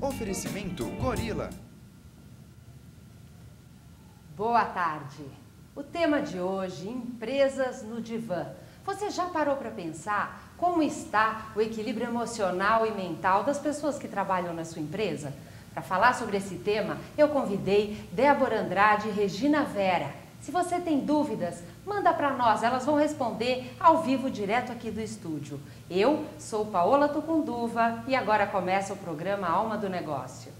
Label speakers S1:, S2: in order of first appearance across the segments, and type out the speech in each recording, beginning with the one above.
S1: Oferecimento Gorila.
S2: Boa tarde. O tema de hoje, empresas no divã. Você já parou para pensar como está o equilíbrio emocional e mental das pessoas que trabalham na sua empresa? Para falar sobre esse tema, eu convidei Débora Andrade e Regina Vera. Se você tem dúvidas, manda para nós, elas vão responder ao vivo direto aqui do estúdio. Eu sou Paola Tucunduva e agora começa o programa Alma do Negócio.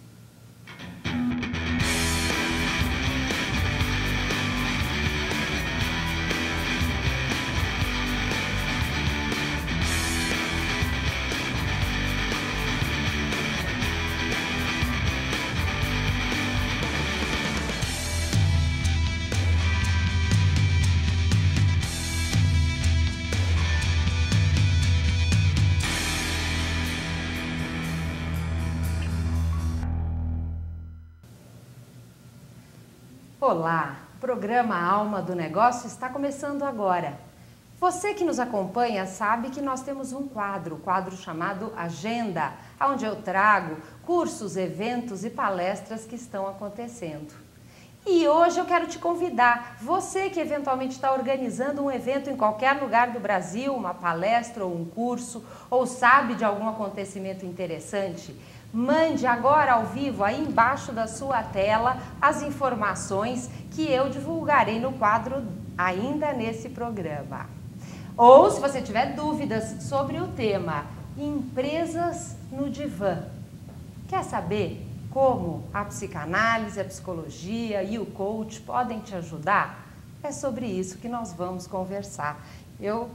S2: Olá, o programa Alma do Negócio está começando agora. Você que nos acompanha sabe que nós temos um quadro chamado Agenda, onde eu trago cursos, eventos e palestras que estão acontecendo. E hoje eu quero te convidar, você que eventualmente está organizando um evento em qualquer lugar do Brasil, uma palestra ou um curso, ou sabe de algum acontecimento interessante, mande agora ao vivo, aí embaixo da sua tela, as informações que eu divulgarei no quadro ainda nesse programa. Ou, se você tiver dúvidas sobre o tema, empresas no divã. Quer saber como a psicanálise, a psicologia e o coach podem te ajudar? É sobre isso que nós vamos conversar.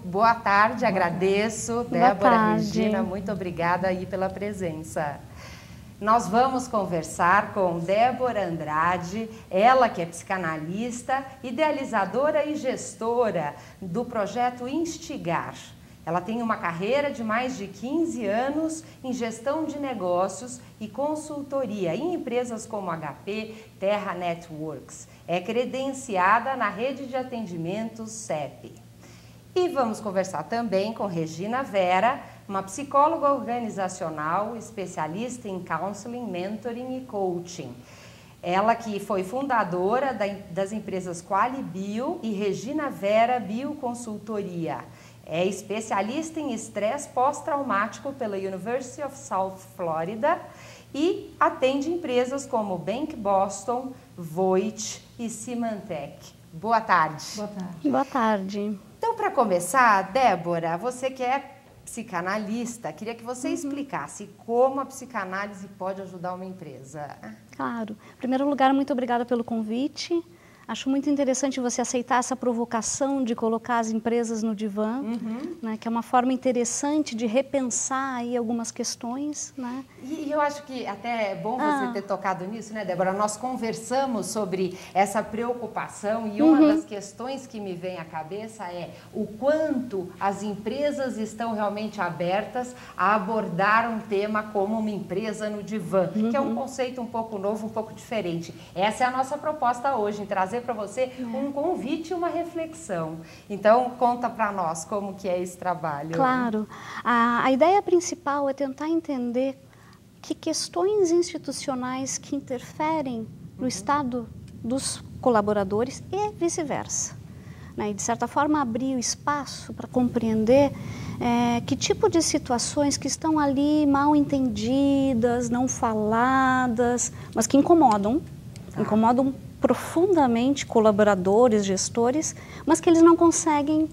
S2: Boa tarde, agradeço. Débora, Regina, muito obrigada aí pela presença. Nós vamos conversar com Débora Andrade, ela que é psicanalista, idealizadora e gestora do projeto Instigar. Ela tem uma carreira de mais de 15 anos em gestão de negócios e consultoria em empresas como HP, Terra Networks. É credenciada na rede de atendimentos CEP. E vamos conversar também com Regina Vera, uma psicóloga organizacional, especialista em counseling, mentoring e coaching. Ela que foi fundadora das empresas Qualibio e Regina Vera Bioconsultoria. É especialista em estresse pós-traumático pela University of South Florida e atende empresas como Bank Boston, Voit e Symantec. Boa tarde.
S3: Boa tarde.
S4: Boa tarde.
S2: Então, para começar, Débora, você que é psicanalista, queria que você explicasse como a psicanálise pode ajudar uma empresa.
S4: Claro. Em primeiro lugar, muito obrigada pelo convite. Acho muito interessante você aceitar essa provocação de colocar as empresas no divã, né, que é uma forma interessante de repensar aí algumas questões, né?
S2: E eu acho que até é bom você ter tocado nisso, né, Débora? Nós conversamos sobre essa preocupação e uma das questões que me vem à cabeça é o quanto as empresas estão realmente abertas a abordar um tema como uma empresa no divã, que é um conceito um pouco novo, um pouco diferente. Essa é a nossa proposta hoje, em trazer para você um convite e uma reflexão. Então, conta para nós como que é esse trabalho.
S4: Claro. A ideia principal é tentar entender que questões institucionais que interferem no estado dos colaboradores e vice-versa. Né? E, de certa forma, abrir o espaço para compreender que tipo de situações que estão ali mal entendidas, não faladas, mas que incomodam profundamente colaboradores, gestores, mas que eles não conseguem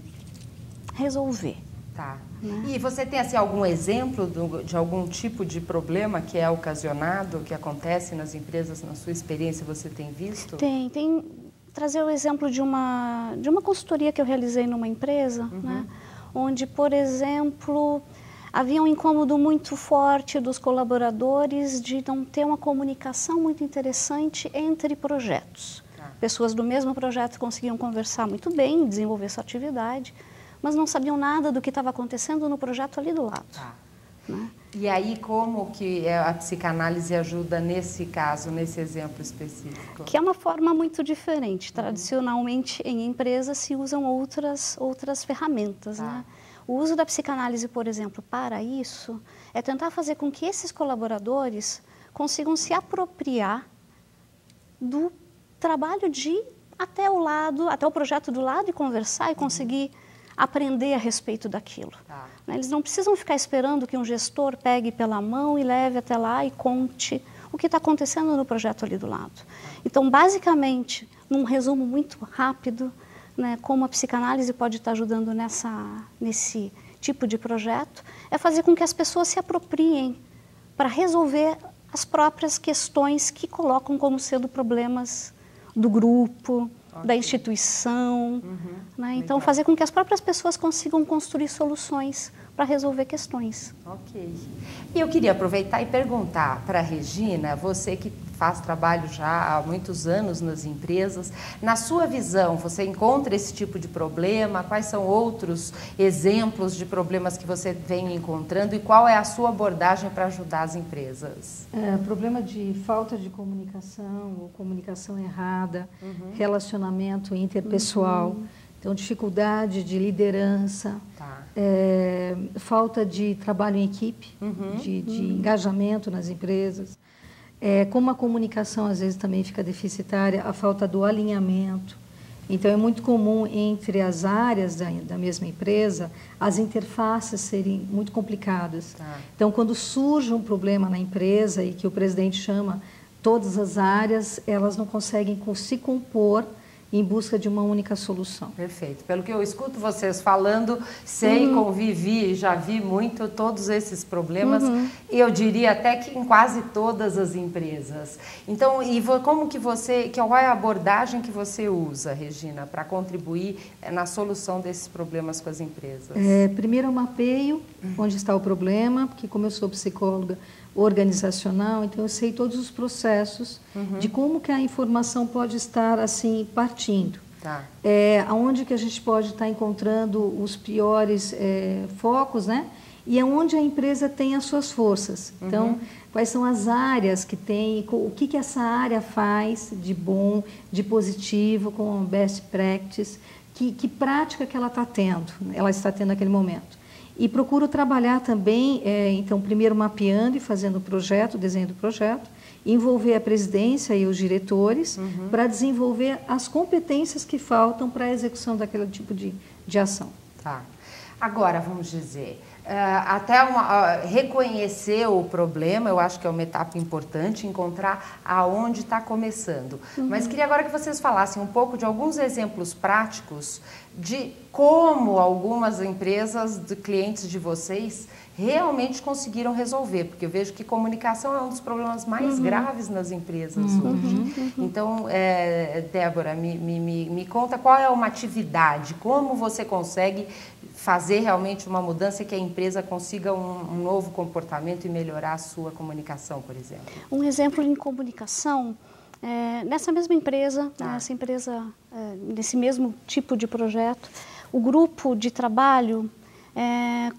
S4: resolver.
S2: Tá.
S4: Né?
S2: E você tem assim, algum exemplo de algum tipo de problema que é ocasionado, que acontece nas empresas, na sua experiência, você tem visto?
S4: Tem. Trazer o exemplo de uma consultoria que eu realizei numa empresa, né? Onde, por exemplo, havia um incômodo muito forte dos colaboradores de não ter uma comunicação muito interessante entre projetos. Pessoas do mesmo projeto conseguiam conversar muito bem, desenvolver sua atividade, mas não sabiam nada do que estava acontecendo no projeto ali do lado. Né?
S2: E aí, como que a psicanálise ajuda nesse caso, nesse exemplo específico?
S4: Que é uma forma muito diferente. Tradicionalmente, em empresas, se usam outras ferramentas, né? O uso da psicanálise, por exemplo, para isso, é tentar fazer com que esses colaboradores consigam se apropriar do trabalho de ir até o projeto do lado e conversar e conseguir aprender a respeito daquilo.
S2: Tá.
S4: Eles não precisam ficar esperando que um gestor pegue pela mão e leve até lá e conte o que está acontecendo no projeto ali do lado. Então, basicamente, num resumo muito rápido, né, como a psicanálise pode estar ajudando nesse tipo de projeto, é fazer com que as pessoas se apropriem para resolver as próprias questões que colocam como sendo problemas do grupo, da instituição. Né? Então, fazer com que as próprias pessoas consigam construir soluções para resolver questões.
S2: Ok. E eu queria aproveitar e perguntar para a Regina, você que faz trabalho já há muitos anos nas empresas, na sua visão, você encontra esse tipo de problema? Quais são outros exemplos de problemas que você vem encontrando e qual é a sua abordagem para ajudar as empresas?
S3: Problema de falta de comunicação ou comunicação errada, relacionamento interpessoal, então dificuldade de liderança, falta de trabalho em equipe, de engajamento nas empresas. Como a comunicação às vezes também fica deficitária, a falta do alinhamento. Então é muito comum entre as áreas da mesma empresa as interfaces serem muito complicadas. Então quando surge um problema na empresa e que o presidente chama todas as áreas, elas não conseguem se compor em busca de uma única solução.
S2: Perfeito. Pelo que eu escuto vocês falando, sei, convivi, já vi muito todos esses problemas, e eu diria até que em quase todas as empresas. Então, qual é a abordagem que você usa, Regina, para contribuir na solução desses problemas com as empresas?
S3: Primeiro eu mapeio onde está o problema, porque como eu sou psicóloga organizacional, então eu sei todos os processos de como que a informação pode estar assim partindo. Aonde que a gente pode estar encontrando os piores focos, né? E aonde a empresa tem as suas forças. Então, quais são as áreas que tem, o que essa área faz de bom, de positivo, com best practice, que prática que ela está tendo naquele momento. E procuro trabalhar também, então, primeiro mapeando e fazendo o projeto, desenho do projeto, envolver a presidência e os diretores para desenvolver as competências que faltam para a execução daquele tipo de ação.
S2: Tá. Agora, vamos dizer, reconhecer o problema, eu acho que é uma etapa importante, encontrar aonde está começando. Mas queria agora que vocês falassem um pouco de alguns exemplos práticos de como algumas empresas, de clientes de vocês, realmente conseguiram resolver, porque eu vejo que comunicação é um dos problemas mais graves nas empresas hoje. Então, Débora, me conta qual é uma atividade, como você consegue fazer realmente uma mudança que a empresa consiga um novo comportamento e melhorar a sua comunicação, por exemplo.
S4: Um exemplo em comunicação, nessa mesma empresa, nesse mesmo tipo de projeto, o grupo de trabalho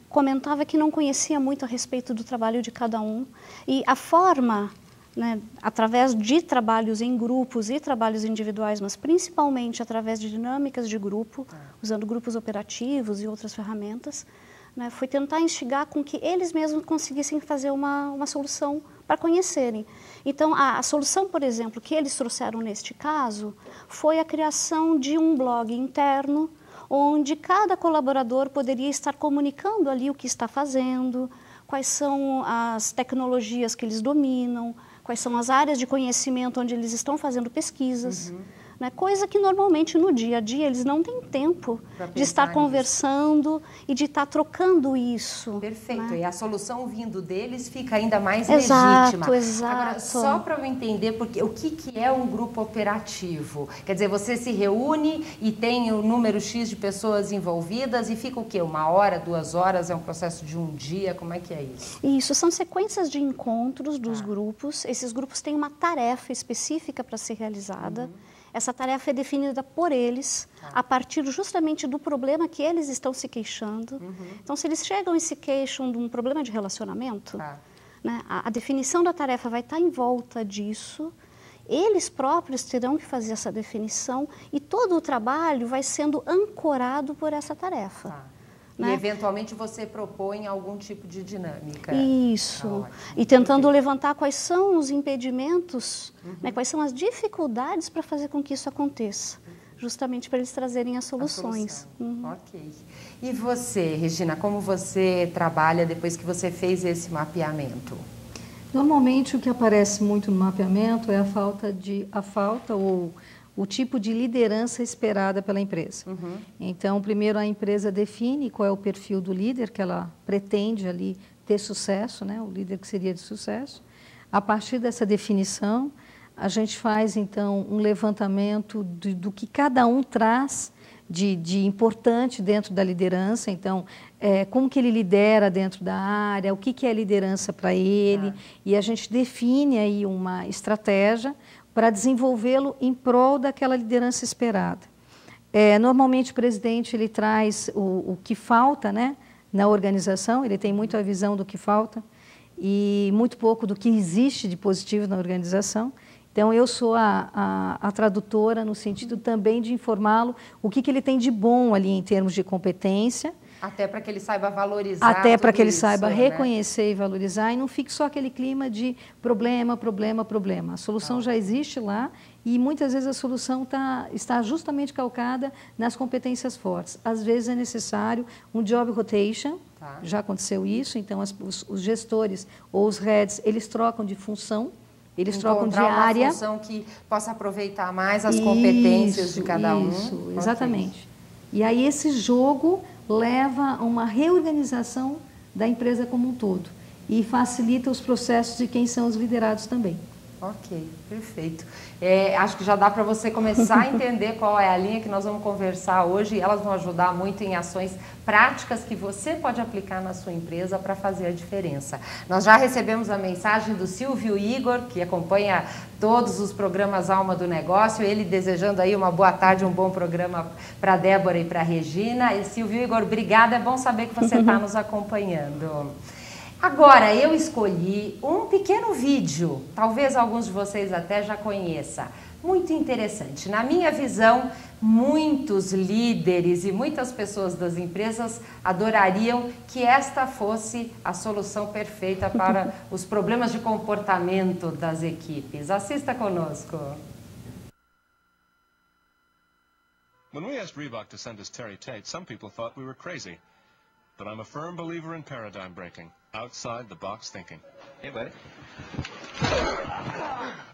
S4: comentava que não conhecia muito a respeito do trabalho de cada um e a forma, né, através de trabalhos em grupos e trabalhos individuais, mas principalmente através de dinâmicas de grupo, usando grupos operativos e outras ferramentas, né, foi tentar instigar com que eles mesmos conseguissem fazer uma solução para conhecerem. Então, a solução, por exemplo, que eles trouxeram neste caso, foi a criação de um blog interno, onde cada colaborador poderia estar comunicando ali o que está fazendo, quais são as tecnologias que eles dominam, quais são as áreas de conhecimento onde eles estão fazendo pesquisas, né? Coisa que normalmente no dia a dia eles não têm tempo de estar conversando e de estar trocando isso.
S2: Perfeito, né? E a solução vindo deles fica ainda mais
S4: legítima.
S2: Exato. Agora, só para eu entender, porque o que é um grupo operativo? Quer dizer, você se reúne e tem o número X de pessoas envolvidas e fica o quê? 1 hora, 2 horas? É um processo de um dia? Como é que é isso?
S4: Isso, são sequências de encontros dos grupos. Esses grupos têm uma tarefa específica para ser realizada. Essa tarefa é definida por eles, a partir justamente do problema que eles estão se queixando. Então, se eles chegam e se queixam de um problema de relacionamento, né, a definição da tarefa vai estar em volta disso, eles próprios terão que fazer essa definição e todo o trabalho vai sendo ancorado por essa tarefa.
S2: E, eventualmente, você propõe algum tipo de dinâmica.
S4: Isso. E tentando levantar quais são os impedimentos, né, quais são as dificuldades para fazer com que isso aconteça. Justamente para eles trazerem as soluções.
S2: Ok. E você, Regina, como você trabalha depois que você fez esse mapeamento?
S3: Normalmente, o que aparece muito no mapeamento é a falta ou o tipo de liderança esperada pela empresa. Então, primeiro a empresa define qual é o perfil do líder que ela pretende ali ter sucesso, né? O líder que seria de sucesso. A partir dessa definição, a gente faz, então, um levantamento do que cada um traz de importante dentro da liderança. Então, como que ele lidera dentro da área, o que é liderança para ele, e a gente define aí uma estratégia para desenvolvê-lo em prol daquela liderança esperada. Normalmente, o presidente ele traz o que falta, né, na organização, ele tem muito a visão do que falta e muito pouco do que existe de positivo na organização. Então, eu sou a tradutora no sentido também de informá-lo o que ele tem de bom ali em termos de competência.
S2: Até para que ele saiba valorizar.
S3: Até para que ele saiba
S2: né?
S3: reconhecer e valorizar e não fique só aquele clima de problema, problema, problema. A solução já existe lá e muitas vezes a solução está justamente calcada nas competências fortes. Às vezes é necessário um job rotation, já aconteceu isso, então os gestores ou os heads, eles trocam de função. Eles trocam de área.
S2: Uma função que possa aproveitar mais as competências de cada um.
S3: Isso, exatamente. E aí esse jogo leva a uma reorganização da empresa como um todo e facilita os processos de quem são os liderados também.
S2: Ok, perfeito. Acho que já dá para você começar a entender qual é a linha que nós vamos conversar hoje. Elas vão ajudar muito em ações práticas que você pode aplicar na sua empresa para fazer a diferença. Nós já recebemos a mensagem do Silvio Igor, que acompanha todos os programas Alma do Negócio, ele desejando aí uma boa tarde, um bom programa para a Débora e para a Regina. E Silvio Igor, obrigada, é bom saber que você está nos acompanhando. Agora, eu escolhi um pequeno vídeo, talvez alguns de vocês até já conheçam, muito interessante. Na minha visão, muitos líderes e muitas pessoas das empresas adorariam que esta fosse a solução perfeita para os problemas de comportamento das equipes. Assista conosco.
S5: When we asked Reebok to send us Terry Tate, some people thought we were crazy. But I'm a firm believer in paradigm breaking, outside the box thinking.
S6: Hey, buddy.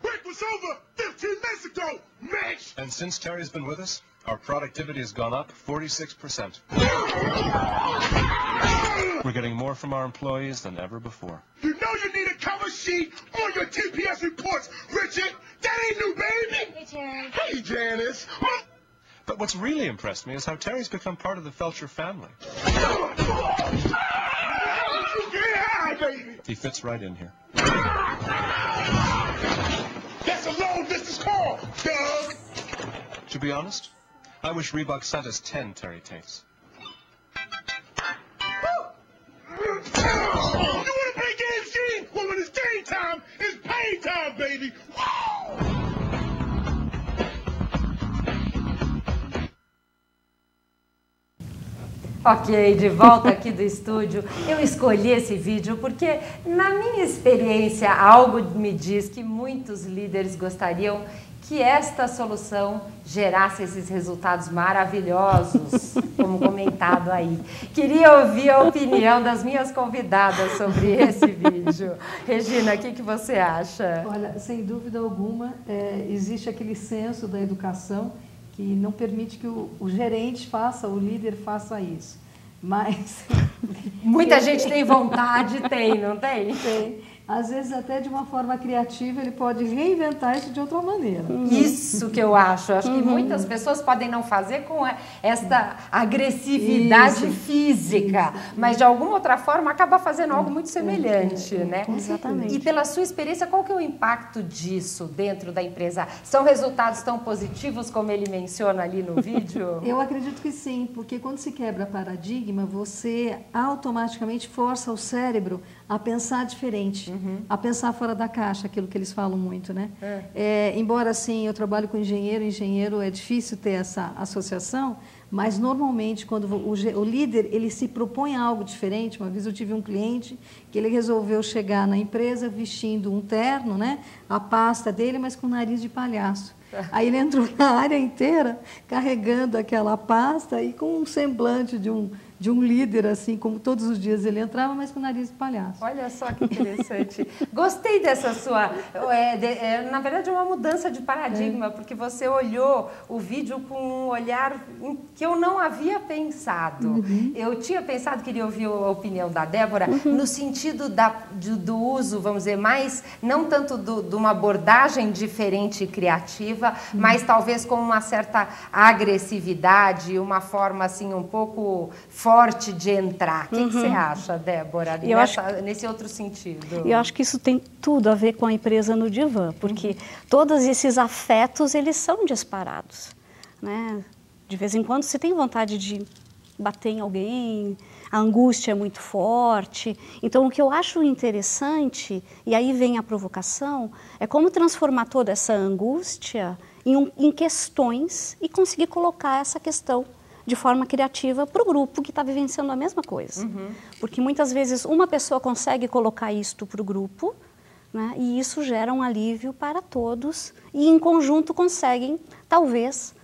S7: Break was over 15 minutes ago, Mitch!
S5: And since Terry's been with us, our productivity has gone up 46%. We're getting more from our employees than ever before.
S7: You know you need a cover sheet on your TPS reports, Richard! That ain't new, baby!
S8: Hey, Terry.
S7: Hey, Janice!
S5: But what's really impressed me is how Terry's become part of the Felcher family.
S7: Yeah, baby!
S5: He fits right in here.
S7: That's a long-distance call, Doug!
S5: To be honest, I wish Reebok sent us 10 Terry Tates.
S7: You want to play games, Gene? Well, when it's game time, it's pay time, baby! Woo!
S2: Ok, de volta aqui do estúdio. Eu escolhi esse vídeo porque, na minha experiência, algo me diz que muitos líderes gostariam que esta solução gerasse esses resultados maravilhosos, como comentado aí. Queria ouvir a opinião das minhas convidadas sobre esse vídeo. Regina, o que você acha?
S3: Olha, sem dúvida alguma, existe aquele senso da educação que não permite que o gerente faça, o líder faça isso. Mas...
S2: Muita gente tem vontade, não tem?
S3: Tem. Às vezes, até de uma forma criativa, ele pode reinventar isso de outra maneira.
S2: Isso que eu acho. Acho que muitas pessoas podem não fazer com esta agressividade física, mas de alguma outra forma acaba fazendo algo muito semelhante, né?
S4: Exatamente.
S2: E pela sua experiência, qual que é o impacto disso dentro da empresa? São resultados tão positivos como ele menciona ali no vídeo?
S3: Eu acredito que sim, porque quando se quebra paradigma, você automaticamente força o cérebro a pensar diferente, a pensar fora da caixa, aquilo que eles falam muito, né? Embora, assim, eu trabalho com engenheiro é difícil ter essa associação, Mas, normalmente, quando o líder ele se propõe a algo diferente, uma vez eu tive um cliente que ele resolveu chegar na empresa vestindo um terno, né, a pasta dele, mas com nariz de palhaço. Aí ele entrou na área inteira carregando aquela pasta e com um semblante de um líder, assim, como todos os dias ele entrava, mas com o nariz de palhaço.
S2: Olha só que interessante. Gostei dessa sua... na verdade, é uma mudança de paradigma, porque você olhou o vídeo com um olhar que eu não havia pensado. Eu tinha pensado, queria ouvir a opinião da Débora, no sentido do uso, vamos dizer, mais, não tanto de uma abordagem diferente e criativa, mas talvez com uma certa agressividade, uma forma, assim, um pouco forte de entrar. O que você acha, Débora, nesse outro sentido?
S4: Eu acho que isso tem tudo a ver com a empresa no divã, porque todos esses afetos, eles são disparados, né? De vez em quando você tem vontade de bater em alguém, a angústia é muito forte. Então, o que eu acho interessante, e aí vem a provocação, é como transformar toda essa angústia em questões e conseguir colocar essa questão de forma criativa para o grupo que está vivenciando a mesma coisa. Porque muitas vezes uma pessoa consegue colocar isto para o grupo, né, e isso gera um alívio para todos e em conjunto conseguem, talvez,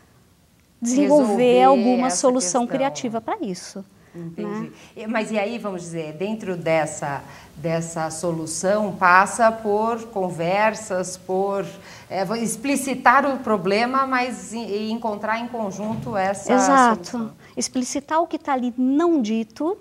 S4: desenvolver alguma solução criativa para isso.
S2: Entendi. Né? Mas e aí, vamos dizer, dentro dessa solução passa por conversas, por explicitar o problema, mas encontrar em conjunto essa solução.
S4: Explicitar o que está ali não dito,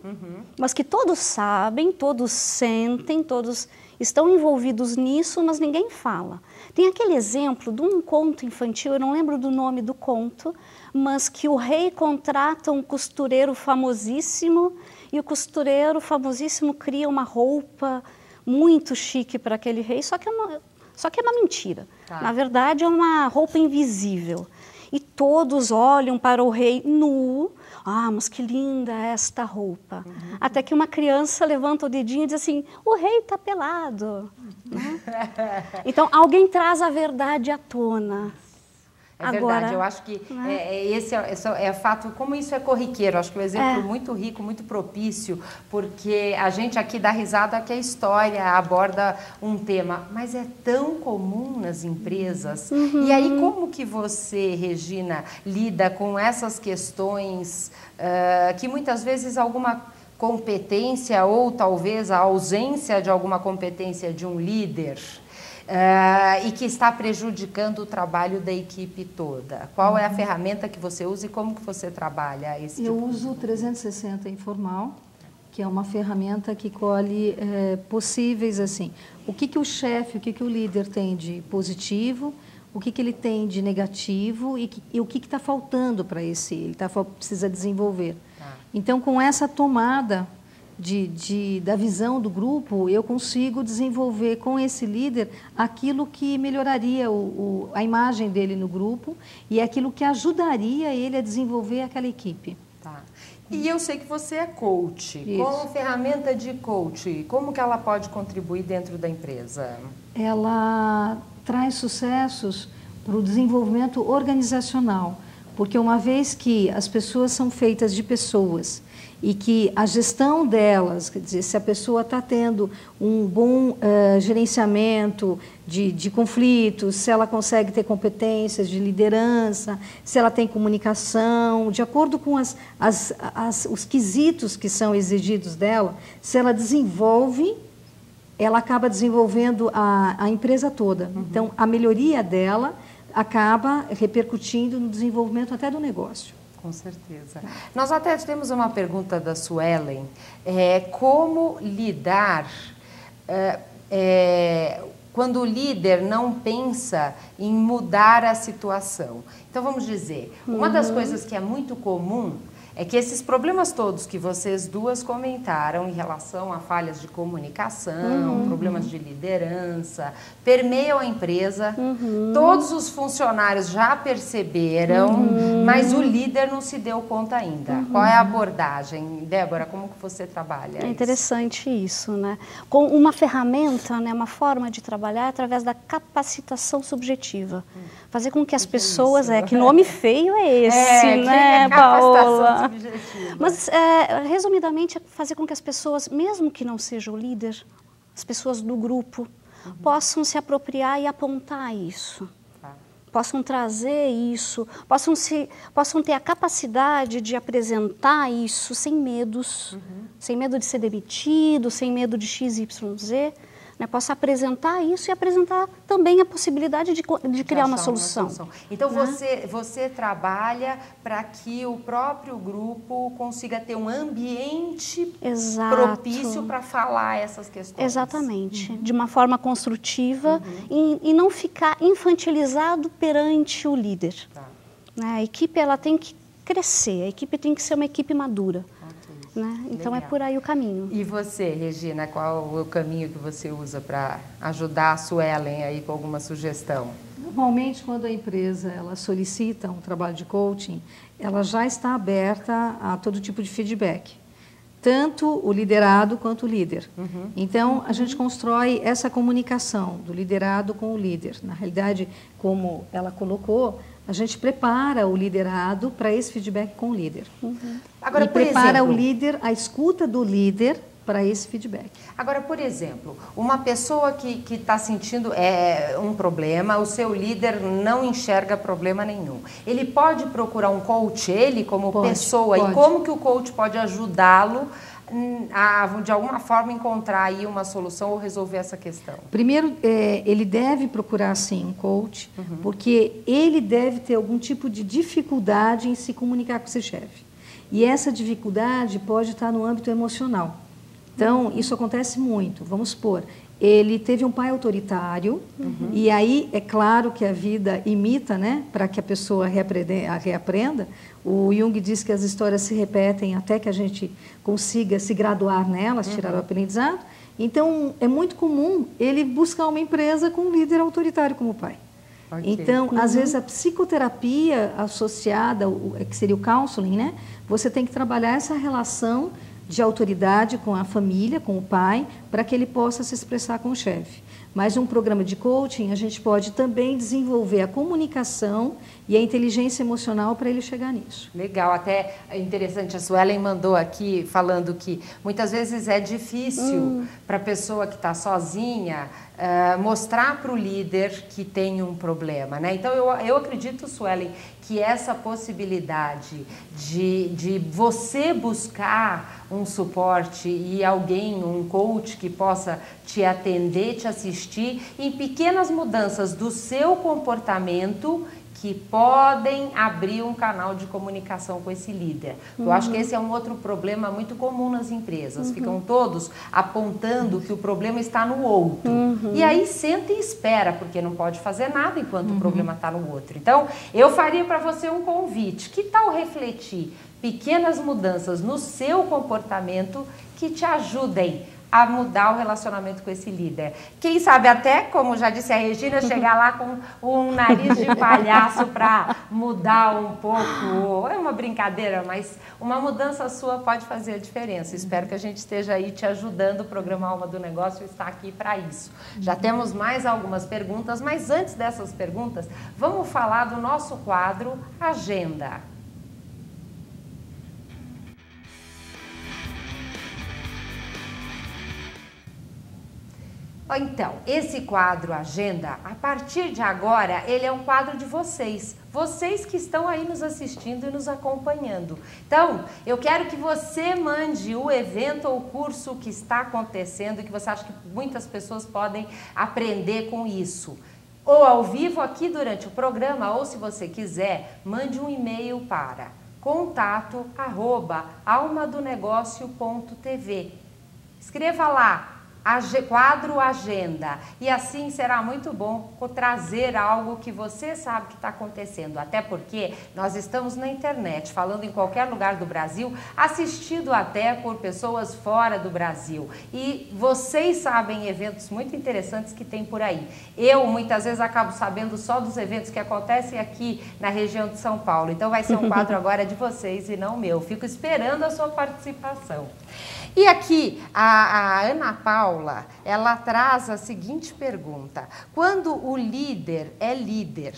S4: mas que todos sabem, todos sentem, todos estão envolvidos nisso, mas ninguém fala. Tem aquele exemplo de um conto infantil, eu não lembro do nome do conto, mas que o rei contrata um costureiro famosíssimo e o costureiro famosíssimo cria uma roupa muito chique para aquele rei, só que é uma mentira. Tá. Na verdade, é uma roupa invisível. E todos olham para o rei nu. Ah, mas que linda esta roupa. Até que uma criança levanta o dedinho e diz assim, o rei está pelado. Né? Então, alguém traz a verdade à tona.
S2: É verdade, eu acho que esse é fato, como isso é corriqueiro, acho que é um exemplo muito rico, muito propício, porque a gente aqui dá risada que a história aborda um tema, mas é tão comum nas empresas. E aí, como que você, Regina, lida com essas questões que muitas vezes alguma competência ou talvez a ausência de alguma competência de um líder e que está prejudicando o trabalho da equipe toda? Qual é a ferramenta que você usa e como que você trabalha esse tipo?
S3: Eu uso o 360 Informal, que é uma ferramenta que colhe possíveis, assim, o que o chefe, o que o líder tem de positivo, o que ele tem de negativo e o que está faltando para ele precisa desenvolver. Então, com essa tomada da visão do grupo, eu consigo desenvolver com esse líder aquilo que melhoraria a imagem dele no grupo e aquilo que ajudaria ele a desenvolver aquela equipe.
S2: Tá. E eu sei que você é coach. Como ferramenta de coach, como que ela pode contribuir dentro da empresa?
S3: Ela traz sucessos para o desenvolvimento organizacional, porque uma vez que as pessoas são feitas de pessoas e que a gestão delas, quer dizer, se a pessoa está tendo um bom gerenciamento de conflitos, se ela consegue ter competências de liderança, se ela tem comunicação, de acordo com os quesitos que são exigidos dela, se ela desenvolve, ela acaba desenvolvendo a empresa toda. Então, a melhoria dela acaba repercutindo no desenvolvimento até do negócio.
S2: Com certeza. Nós até temos uma pergunta da Suelen. Como lidar quando o líder não pensa em mudar a situação? Então, vamos dizer, uma das coisas que é muito comum é que esses problemas todos que vocês duas comentaram em relação a falhas de comunicação, problemas de liderança, permeiam a empresa, todos os funcionários já perceberam, mas o líder não se deu conta ainda. Qual é a abordagem? Débora, como que você trabalha
S4: É interessante isso, né? Com uma ferramenta, né, uma forma de trabalhar através da capacitação subjetiva. Fazer com que as pessoas, que nome feio é esse, né, Paola? Mas, resumidamente, é fazer com que as pessoas, mesmo que não seja o líder, as pessoas do grupo, possam se apropriar e apontar isso. Possam trazer isso, possam ter a capacidade de apresentar isso sem medos, sem medo de ser demitido, sem medo de XYZ, né? Possa apresentar isso e apresentar também a possibilidade de criar uma solução.
S2: Então, você trabalha para que o próprio grupo consiga ter um ambiente propício para falar essas questões.
S4: Exatamente, de uma forma construtiva e não ficar infantilizado perante o líder. Né? A equipe ela tem que crescer, a equipe tem que ser uma equipe madura. Né? Então é por aí o caminho.
S2: E você, Regina, qual o caminho que você usa para ajudar a Suelen aí com alguma sugestão?
S3: Normalmente, quando a empresa ela solicita um trabalho de coaching, ela já está aberta a todo tipo de feedback, tanto o liderado quanto o líder. Então, a gente constrói essa comunicação do liderado com o líder. Na realidade, como ela colocou, a gente prepara o liderado para esse feedback com o líder.
S2: Agora,
S3: e prepara o líder, a escuta do líder para esse feedback.
S2: Agora, por exemplo, uma pessoa que está sentindo um problema, o seu líder não enxerga problema nenhum. Ele pode procurar um coach, ele como pessoa, e como que o coach pode ajudá-lo a, de alguma forma, encontrar aí uma solução ou resolver essa questão?
S3: Primeiro, ele deve procurar, sim, um coach, porque ele deve ter algum tipo de dificuldade em se comunicar com seu chefe. E essa dificuldade pode estar no âmbito emocional. Então, isso acontece muito. Vamos supor, ele teve um pai autoritário, e aí é claro que a vida imita, né, para que a pessoa reaprenda. O Jung diz que as histórias se repetem até que a gente consiga se graduar nelas, tirar o aprendizado. Então, é muito comum ele buscar uma empresa com um líder autoritário como pai. Então, às vezes, a psicoterapia associada, que seria o counseling, né, você tem que trabalhar essa relação de autoridade com a família, com o pai, para que ele possa se expressar com o chefe. Mas um programa de coaching, a gente pode também desenvolver a comunicação e a inteligência emocional para ele chegar nisso.
S2: Legal, até é interessante, a Suelen mandou aqui falando que muitas vezes é difícil para a pessoa que está sozinha mostrar para o líder que tem um problema, né? Então eu acredito, Suelen, que essa possibilidade de você buscar um suporte e alguém, um coach que possa te atender, te assistir em pequenas mudanças do seu comportamento que podem abrir um canal de comunicação com esse líder. Eu acho que esse é um outro problema muito comum nas empresas. Ficam todos apontando que o problema está no outro. E aí senta e espera, porque não pode fazer nada enquanto o problema está no outro. Então, eu faria para você um convite. Que tal refletir pequenas mudanças no seu comportamento que te ajudem a mudar o relacionamento com esse líder? Quem sabe até, como já disse a Regina, chegar lá com um nariz de palhaço para mudar um pouco. É uma brincadeira, mas uma mudança sua pode fazer a diferença. Espero que a gente esteja aí te ajudando. O programa Alma do Negócio está aqui para isso. Já temos mais algumas perguntas, mas antes dessas perguntas, vamos falar do nosso quadro Agenda. Então, esse quadro Agenda, a partir de agora, ele é um quadro de vocês. Vocês que estão aí nos assistindo e nos acompanhando. Então, eu quero que você mande o evento ou curso que está acontecendo e que você acha que muitas pessoas podem aprender com isso. Ou ao vivo aqui durante o programa, ou se você quiser, mande um e-mail para contato@almadonegócio.tv. Escreva lá quadro agenda. E assim será muito bom trazer algo que você sabe que está acontecendo. Até porque nós estamos na internet, falando em qualquer lugar do Brasil, assistido até por pessoas fora do Brasil. E vocês sabem eventos muito interessantes que tem por aí. Eu, muitas vezes, acabo sabendo só dos eventos que acontecem aqui na região de São Paulo. Então vai ser um quadro agora de vocês e não meu. Fico esperando a sua participação. E aqui, a Ana Paula, ela traz a seguinte pergunta. Quando o líder é líder,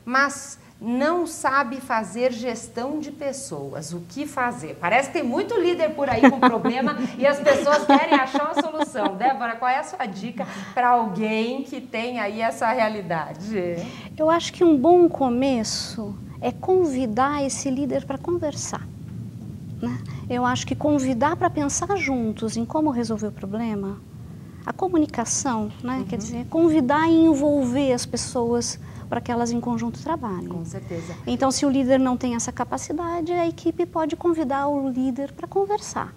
S2: mas não sabe fazer gestão de pessoas, o que fazer? Parece que tem muito líder por aí com problema e as pessoas querem achar uma solução. Débora, qual é a sua dica para alguém que tem aí essa realidade?
S4: Eu acho que um bom começo é convidar esse líder para conversar. Né? Eu acho que convidar para pensar juntos em como resolver o problema, a comunicação, né? Quer dizer, convidar e envolver as pessoas para que elas em conjunto trabalhem.
S2: Com certeza.
S4: Então, se o líder não tem essa capacidade, a equipe pode convidar o líder para conversar.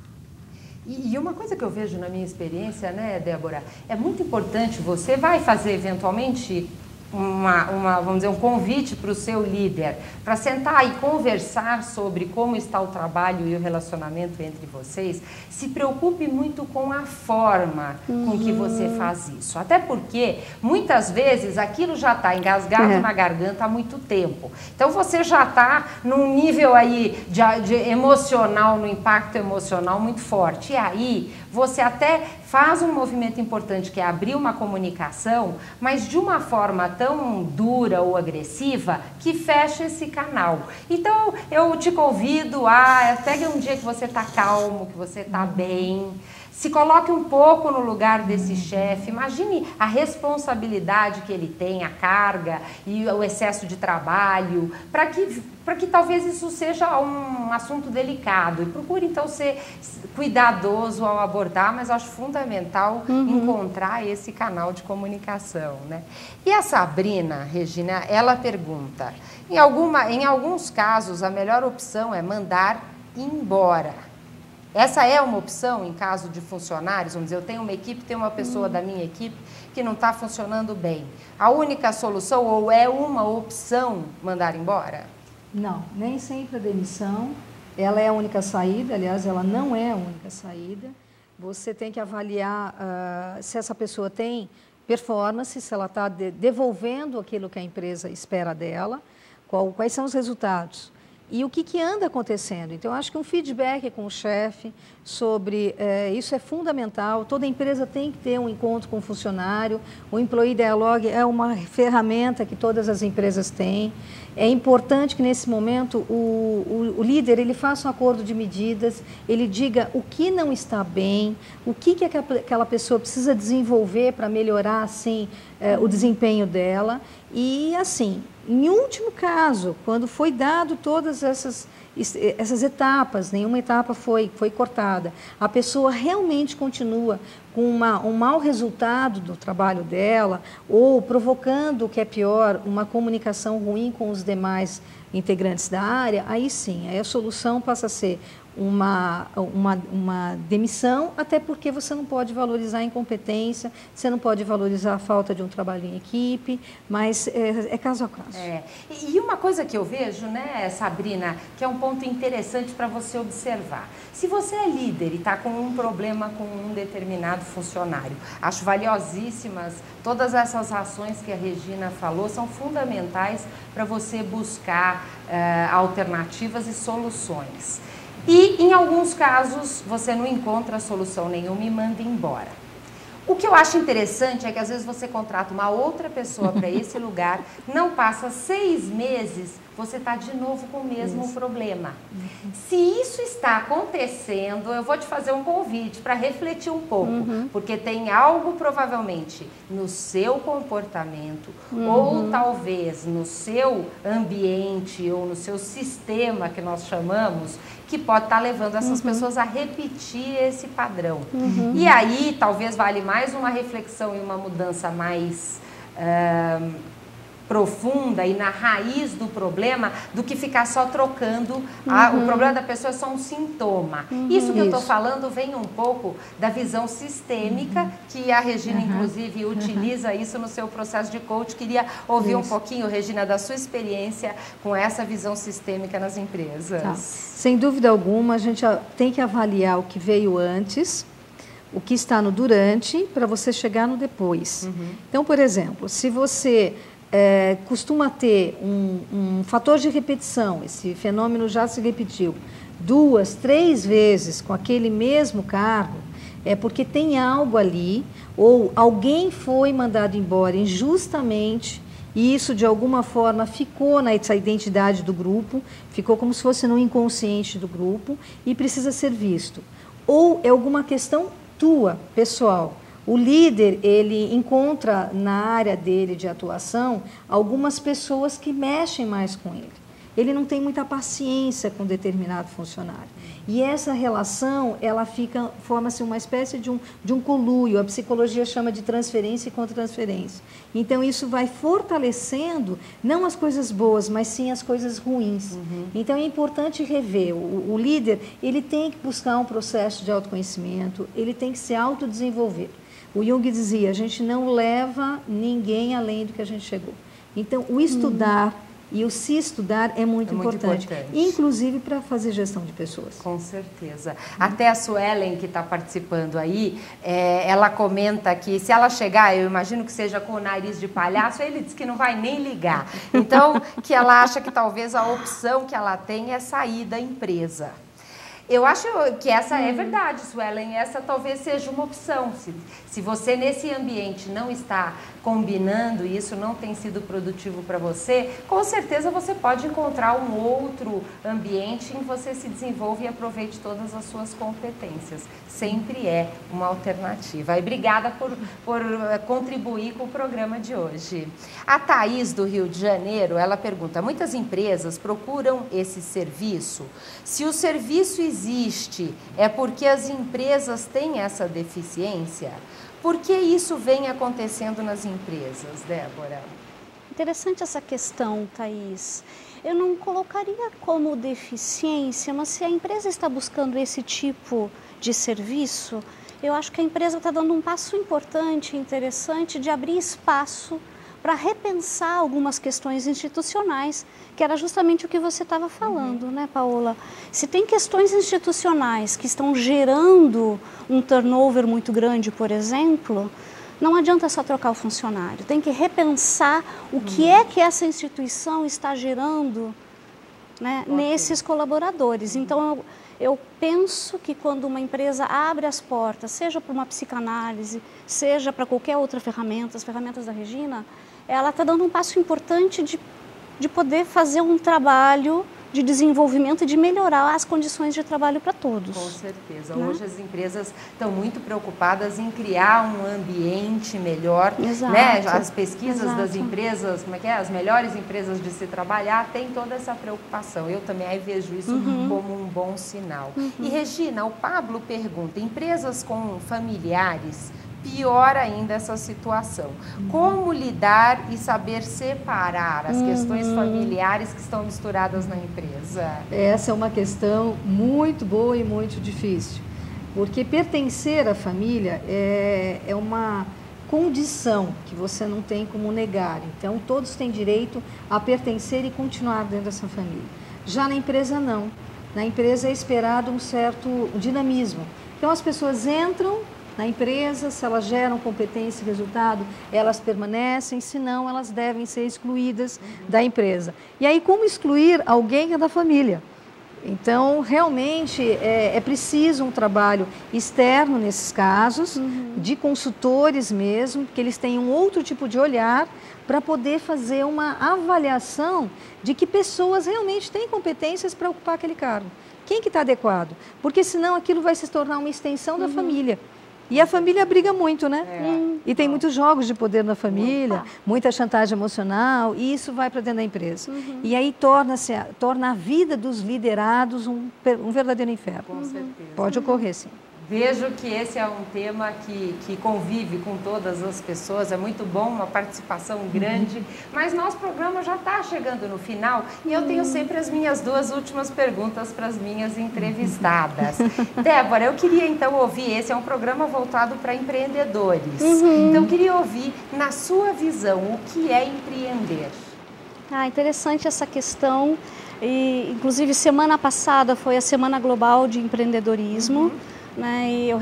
S2: E uma coisa que eu vejo na minha experiência, né, Débora, é muito importante, você vai fazer eventualmente vamos dizer, um convite para o seu líder, para sentar e conversar sobre como está o trabalho e o relacionamento entre vocês. Se preocupe muito com a forma com que você faz isso. Até porque, muitas vezes, aquilo já está engasgado na garganta há muito tempo. Então, você já está num nível aí de emocional, no impacto emocional muito forte. E aí, você até faz um movimento importante que é abrir uma comunicação, mas de uma forma tão dura ou agressiva que fecha esse canal. Então, eu te convido a pegue um dia que você está calmo, que você está bem, se coloque um pouco no lugar desse chefe, imagine a responsabilidade que ele tem, a carga e o excesso de trabalho, para que talvez isso seja um assunto delicado. E procure, então, ser cuidadoso ao abordar, mas acho fundamental encontrar esse canal de comunicação, né? E a Sabrina, Regina, ela pergunta, em alguns casos, a melhor opção é mandar embora. Essa é uma opção em caso de funcionários? Vamos dizer, eu tenho uma equipe, tem uma pessoa da minha equipe que não está funcionando bem. A única solução, ou é uma opção, mandar embora?
S3: Não, nem sempre a demissão, ela é a única saída, aliás, ela não é a única saída. Você tem que avaliar se essa pessoa tem performance, se ela está devolvendo aquilo que a empresa espera dela, quais são os resultados. E o que anda acontecendo? Então, eu acho que um feedback com o chefe sobre isso é fundamental. Toda empresa tem que ter um encontro com o funcionário. O Employee Dialogue é uma ferramenta que todas as empresas têm. É importante que, nesse momento, o líder ele faça um acordo de medidas, ele diga o que não está bem, o que aquela pessoa precisa desenvolver para melhorar assim, o desempenho dela. E, assim, em último caso, quando foi dado todas essas etapas, nenhuma etapa foi cortada, a pessoa realmente continua com um mau resultado do trabalho dela ou provocando, o que é pior, uma comunicação ruim com os demais integrantes da área, aí sim, aí a solução passa a ser uma demissão, até porque você não pode valorizar a incompetência, você não pode valorizar a falta de um trabalho em equipe, mas é caso a caso.
S2: E uma coisa que eu vejo, né, Sabrina, que é um ponto interessante para você observar. Se você é líder e está com um problema com um determinado funcionário, acho valiosíssimas todas essas ações que a Regina falou, são fundamentais para você buscar alternativas e soluções. E, em alguns casos, você não encontra solução nenhuma e manda embora. O que eu acho interessante é que, às vezes, você contrata uma outra pessoa para esse lugar, não passa 6 meses, você está de novo com o mesmo problema. Se isso está acontecendo, eu vou te fazer um convite para refletir um pouco, porque tem algo, provavelmente, no seu comportamento, ou talvez no seu ambiente, ou no seu sistema, que nós chamamos, que pode estar levando essas pessoas a repetir esse padrão. E aí, talvez vale mais uma reflexão e uma mudança mais profunda e na raiz do problema do que ficar só trocando. O problema da pessoa é só um sintoma. Isso que eu estou falando vem um pouco da visão sistêmica, que a Regina, inclusive, utiliza isso no seu processo de coach. Queria ouvir um pouquinho, Regina, da sua experiência com essa visão sistêmica nas empresas.
S3: Tá. Sem dúvida alguma, a gente tem que avaliar o que veio antes, o que está no durante, para você chegar no depois. Então, por exemplo, se você costuma ter um fator de repetição, esse fenômeno já se repetiu 2, 3 vezes com aquele mesmo cargo, é porque tem algo ali, ou alguém foi mandado embora injustamente, e isso de alguma forma ficou nessa identidade do grupo, ficou como se fosse no inconsciente do grupo e precisa ser visto. Ou é alguma questão tua, pessoal. O líder, ele encontra na área dele de atuação algumas pessoas que mexem mais com ele. Ele não tem muita paciência com determinado funcionário. E essa relação, ela forma-se uma espécie de um conluio. A psicologia chama de transferência e contra-transferência. Então, isso vai fortalecendo, não as coisas boas, mas sim as coisas ruins. Então, é importante rever. O líder, ele tem que buscar um processo de autoconhecimento, ele tem que se autodesenvolver. O Jung dizia, a gente não leva ninguém além do que a gente chegou. Então, o estudar e o se estudar é muito importante, inclusive para fazer gestão de pessoas.
S2: Com certeza. Até a Suelen, que está participando aí, ela comenta que se ela chegar, eu imagino que seja com o nariz de palhaço, ele diz que não vai nem ligar. Então, que ela acha que talvez a opção que ela tem é sair da empresa. Eu acho que essa é verdade, Suelen, essa talvez seja uma opção. Se você nesse ambiente não está combinando e isso não tem sido produtivo para você, com certeza você pode encontrar um outro ambiente em que você se desenvolva e aproveite todas as suas competências. Sempre é uma alternativa. E obrigada por contribuir com o programa de hoje. A Thaís, do Rio de Janeiro, ela pergunta, muitas empresas procuram esse serviço. Se o serviço existe, é porque as empresas têm essa deficiência? Por que isso vem acontecendo nas empresas, Débora?
S4: Interessante essa questão, Thaís. Eu não colocaria como deficiência, mas se a empresa está buscando esse tipo de serviço, eu acho que a empresa está dando um passo importante, interessante, de abrir espaço para repensar algumas questões institucionais, que era justamente o que você estava falando, né, Paola? Se tem questões institucionais que estão gerando um turnover muito grande, por exemplo, não adianta só trocar o funcionário, tem que repensar o que é que essa instituição está gerando, né, nesses colaboradores. Então, eu penso que quando uma empresa abre as portas, seja para uma psicanálise, seja para qualquer outra ferramenta, as ferramentas da Regina, ela está dando um passo importante de poder fazer um trabalho de desenvolvimento e de melhorar as condições de trabalho para todos. Com
S2: certeza. Né? Hoje as empresas estão muito preocupadas em criar um ambiente melhor.
S4: Exato.
S2: Né? As pesquisas das empresas, como é que é? As melhores empresas de se trabalhar têm toda essa preocupação. Eu também aí vejo isso como um bom sinal. E Regina, o Pablo pergunta, empresas com familiares, pior ainda essa situação. Como lidar e saber separar as questões familiares que estão misturadas na empresa?
S3: Essa é uma questão muito boa e muito difícil, porque pertencer à família é uma condição que você não tem como negar. Então, todos têm direito a pertencer e continuar dentro dessa família. Já na empresa, não. Na empresa é esperado um certo dinamismo. Então, as pessoas entram na empresa, se elas geram competência e resultado, elas permanecem, senão elas devem ser excluídas da empresa. E aí, como excluir alguém que é da família? Então, realmente, é preciso um trabalho externo nesses casos, de consultores mesmo, que eles tenham um outro tipo de olhar para poder fazer uma avaliação de que pessoas realmente têm competências para ocupar aquele cargo. Quem que está adequado? Porque senão aquilo vai se tornar uma extensão da família. E a família briga muito, né? E tem muitos jogos de poder na família, muita chantagem emocional, e isso vai para dentro da empresa. E aí torna a vida dos liderados um verdadeiro inferno.
S2: Com certeza.
S3: Pode ocorrer, sim.
S2: Vejo que esse é um tema que convive com todas as pessoas, é muito bom, uma participação grande, mas nosso programa já está chegando no final e eu tenho sempre as minhas 2 últimas perguntas para as minhas entrevistadas. Débora, eu queria então ouvir, esse é um programa voltado para empreendedores, então eu queria ouvir, na sua visão, o que é empreender?
S4: Interessante essa questão, e, inclusive semana passada foi a Semana Global de Empreendedorismo, né, e eu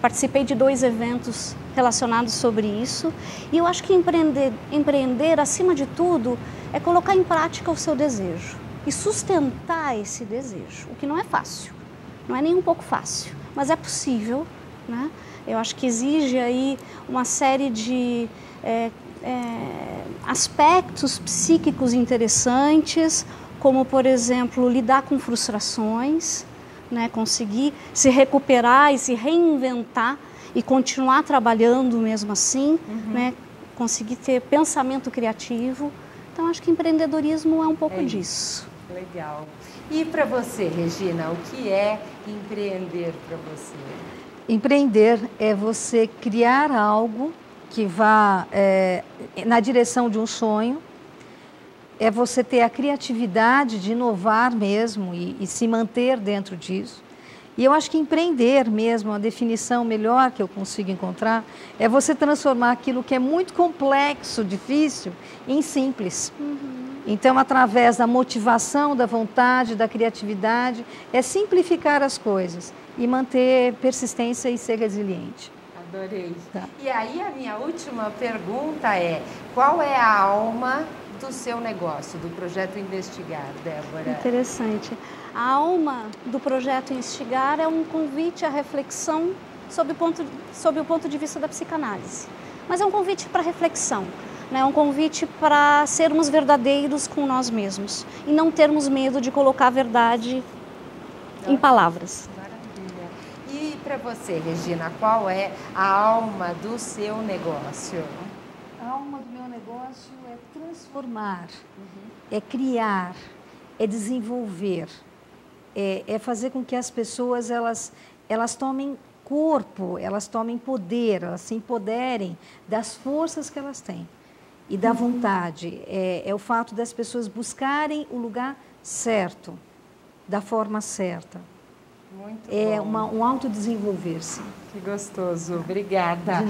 S4: participei de 2 eventos relacionados sobre isso, e eu acho que empreender, acima de tudo, é colocar em prática o seu desejo e sustentar esse desejo, o que não é fácil, não é nem um pouco fácil, mas é possível, né? Eu acho que exige aí uma série de aspectos psíquicos interessantes, como, por exemplo, lidar com frustrações, né, conseguir se recuperar e se reinventar e continuar trabalhando mesmo assim, né, conseguir ter pensamento criativo. Então, acho que empreendedorismo é um pouco disso.
S2: Legal. E para você, Regina, o que é empreender para você?
S3: Empreender é você criar algo que vá na direção de um sonho, é você ter a criatividade de inovar mesmo e se manter dentro disso. E eu acho que empreender mesmo, a definição melhor que eu consigo encontrar, é você transformar aquilo que é muito complexo, difícil, em simples. Então, através da motivação, da vontade, da criatividade, é simplificar as coisas e manter persistência e ser resiliente.
S2: Adorei.
S3: Tá.
S2: E aí a minha última pergunta é, qual é a alma do seu negócio, do Projeto Investigar, Débora?
S4: Interessante. A alma do Projeto Investigar é um convite à reflexão sob o ponto de vista da psicanálise. Mas é um convite para reflexão, né? É um convite para sermos verdadeiros com nós mesmos e não termos medo de colocar a verdade em palavras.
S2: Maravilha. E para você, Regina, qual é a alma do seu negócio?
S3: A alma do meu negócio é transformar, é criar, é desenvolver, é fazer com que as pessoas elas tomem corpo, elas tomem poder, elas se empoderem das forças que elas têm e da vontade. É o fato das pessoas buscarem o lugar certo, da forma certa.
S2: Muito bom.
S3: Um autodesenvolver-se.
S2: Que gostoso. Obrigada.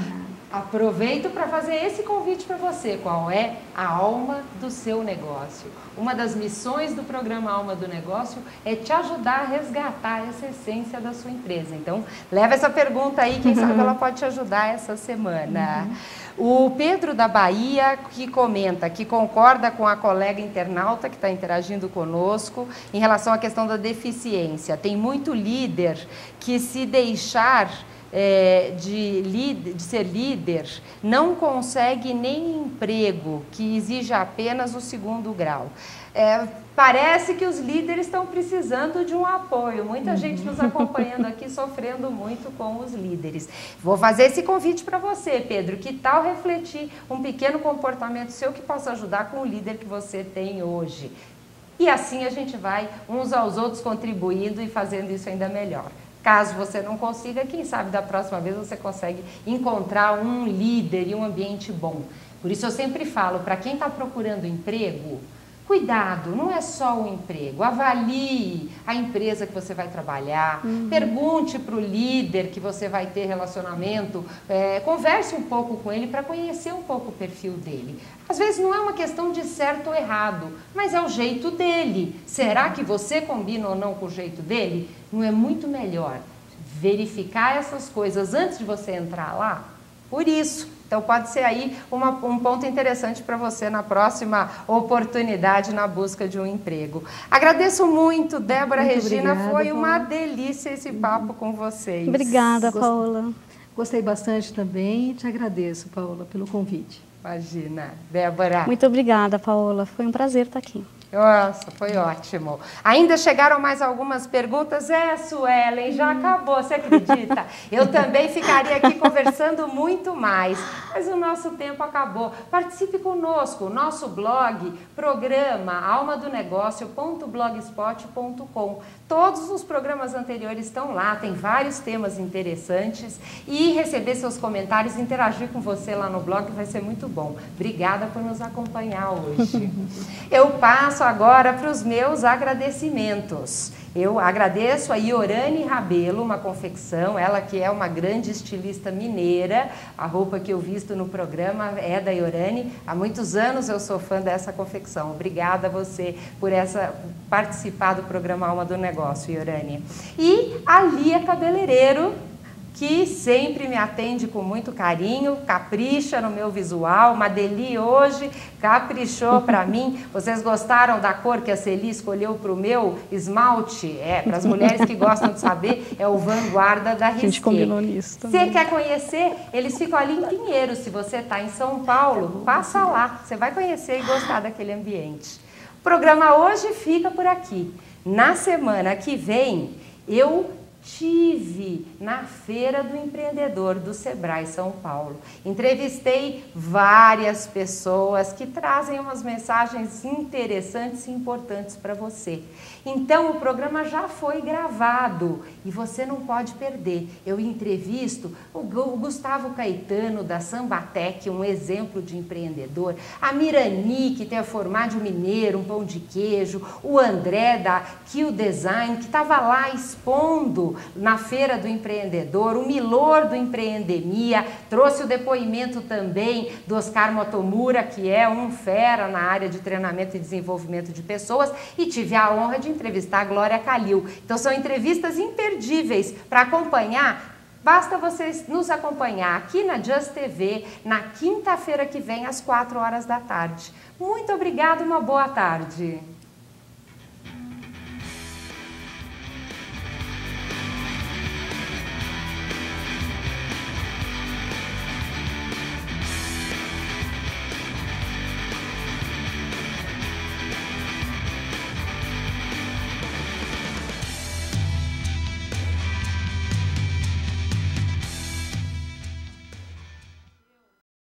S2: Aproveito para fazer esse convite para você. Qual é a alma do seu negócio? Uma das missões do programa Alma do Negócio é te ajudar a resgatar essa essência da sua empresa. Então, leva essa pergunta aí, quem sabe ela pode te ajudar essa semana. O Pedro da Bahia, que comenta, que concorda com a colega internauta que está interagindo conosco em relação à questão da deficiência. Tem muito líder que, se deixar de ser líder, não consegue nem emprego, que exige apenas o 2º grau. Parece que os líderes estão precisando de um apoio. Muita gente nos acompanhando aqui, sofrendo muito com os líderes. Vou fazer esse convite para você, Pedro. Que tal refletir um pequeno comportamento seu que possa ajudar com o líder que você tem hoje? E assim a gente vai uns aos outros contribuindo e fazendo isso ainda melhor. Caso você não consiga, quem sabe da próxima vez você consegue encontrar um líder e um ambiente bom. Por isso eu sempre falo, para quem está procurando emprego, cuidado, não é só o emprego, avalie a empresa que você vai trabalhar, pergunte para o líder que você vai ter relacionamento, converse um pouco com ele para conhecer um pouco o perfil dele. Às vezes não é uma questão de certo ou errado, mas é o jeito dele. Será que você combina ou não com o jeito dele? Não é muito melhor verificar essas coisas antes de você entrar lá? Por isso. Então, pode ser aí um ponto interessante para você na próxima oportunidade na busca de um emprego. Agradeço muito, Débora, Regina.
S3: Obrigada,
S2: foi uma
S3: Paula.
S2: delícia esse papo com vocês.
S4: Obrigada, Paula.
S3: Gostei bastante também e te agradeço, Paula, pelo convite.
S2: Imagina. Débora.
S4: Muito obrigada, Paula. Foi um prazer estar aqui.
S2: Nossa, foi ótimo. Ainda chegaram mais algumas perguntas. Suelen, já acabou, você acredita? Eu também ficaria aqui conversando muito mais, mas o nosso tempo acabou. Participe conosco, nosso blog, programa almadonegócio.blogspot.com. Todos os programas anteriores estão lá, tem vários temas interessantes e receber seus comentários, interagir com você lá no blog vai ser muito bom. Obrigada por nos acompanhar hoje. Eu passo agora para os meus agradecimentos. Eu agradeço a Iorane Rabelo, uma confecção, ela que é uma grande estilista mineira. A roupa que eu visto no programa é da Iorane. Há muitos anos eu sou fã dessa confecção. Obrigada a você por participar do programa Alma do Negócio, Iorane. E a Lia Cabeleireiro, que sempre me atende com muito carinho, capricha no meu visual. Madeli hoje caprichou para mim. Vocês gostaram da cor que a Celi escolheu para o meu esmalte? Para as mulheres que gostam de saber, é o Vanguarda da Risqué.
S4: A gente combinou nisso também.
S2: Você quer conhecer? Eles ficam ali em Pinheiros. Se você está em São Paulo, passa lá. Você vai conhecer e gostar daquele ambiente. O programa hoje fica por aqui. Na semana que vem, eu estive na Feira do Empreendedor do Sebrae São Paulo. Entrevistei várias pessoas que trazem umas mensagens interessantes e importantes para você. Então, o programa já foi gravado e você não pode perder. Eu entrevisto o Gustavo Caetano, da Sambatec, um exemplo de empreendedor, a Mirani, que tem a Formaggio Mineiro, um pão de queijo, o André, da Kill Design, que estava lá expondo na Feira do Empreendedor, o Milor do Empreendemia, trouxe o depoimento também do Oscar Motomura, que é um fera na área de treinamento e desenvolvimento de pessoas, e tive a honra de entrevistar a Glória Calil. Então são entrevistas imperdíveis para acompanhar. Basta vocês nos acompanhar aqui na Just TV, na quinta-feira que vem, às 4 horas da tarde. Muito obrigada e uma boa tarde.